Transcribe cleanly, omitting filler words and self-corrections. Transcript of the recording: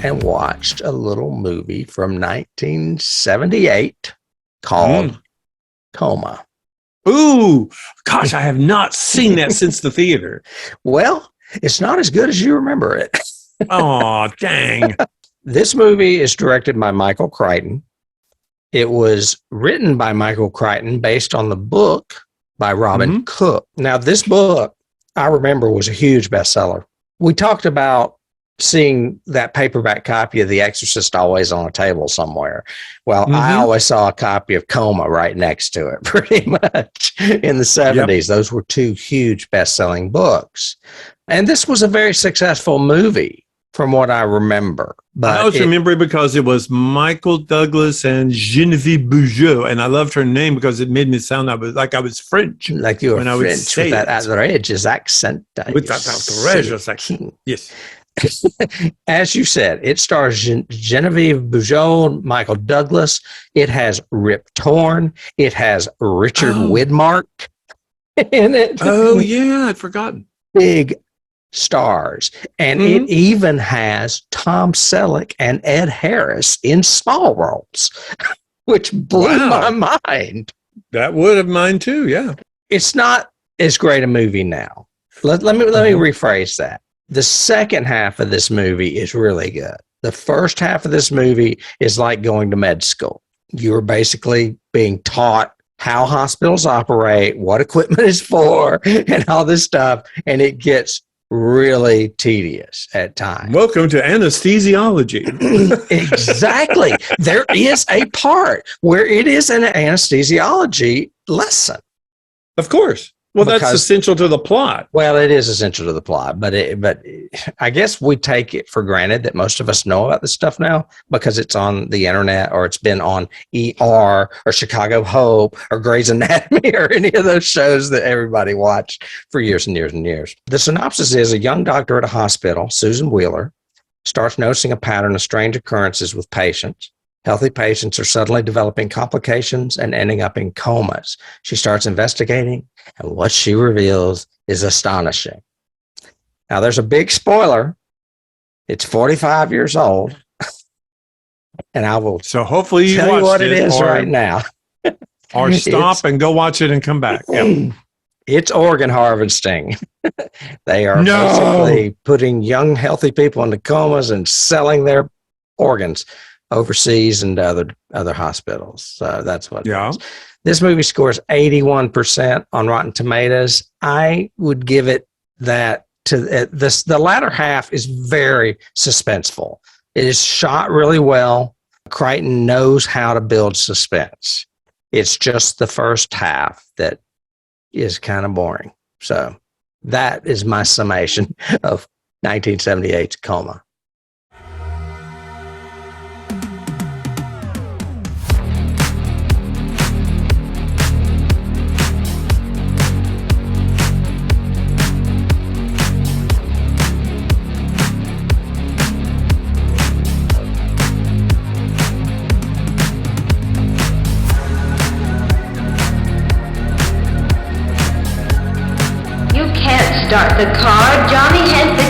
and watched a little movie from 1978 called Coma. Ooh, gosh, I have not seen that since the theater. Well, it's not as good as you remember it. Oh, dang. This movie is directed by Michael Crichton. It was written by Michael Crichton based on the book by Robin Cook. Now, this book, I remember, was a huge bestseller. We talked about seeing that paperback copy of The Exorcist always on a table somewhere. Well, I always saw a copy of Coma right next to it, pretty much, in the 70s. Yep. Those were two huge best-selling books. And this was a very successful movie, from what I remember. But I always remember it because it was Michael Douglas and Geneviève Bujold, and I loved her name because it made me sound like I was French. Like you were French with that outrageous accent. With that outrageous accent, yes. As you said, it stars Geneviève Bujold, Michael Douglas. It has Rip Torn. It has Richard Widmark in it. Oh, yeah, I'd forgotten. Big stars. And it even has Tom Selleck and Ed Harris in small roles, which blew my mind. That would have mine too, yeah. It's not as great a movie now. Let me rephrase that. The second half of this movie is really good. The first half of this movie is like going to med school. You're basically being taught how hospitals operate, what equipment is for, and all this stuff. And it gets really tedious at times. Welcome to anesthesiology. Exactly. There is a part where it is an anesthesiology lesson. Of course. Well, that's essential to the plot. Well, it is essential to the plot, but I guess we take it for granted that most of us know about this stuff now because it's on the internet or it's been on ER or Chicago Hope or Grey's Anatomy or any of those shows that everybody watched for years and years and years. The synopsis is a young doctor at a hospital, Susan Wheeler, starts noticing a pattern of strange occurrences with patients. Healthy patients are suddenly developing complications and ending up in comas. She starts investigating, and what she reveals is astonishing. Now, there's a big spoiler. It's 45 years old, and I will hopefully you tell you what it is right now. Or stop and go watch it and come back. Yep. It's organ harvesting. They are basically putting young, healthy people into comas and selling their organs overseas and other hospitals. So that's what it is. This movie scores 81% on Rotten Tomatoes. I would give it that to this. The latter half is very suspenseful. It is shot really well. Crichton knows how to build suspense. It's just the first half that is kind of boring. So that is my summation of 1978's Coma. Start the car. Johnny has the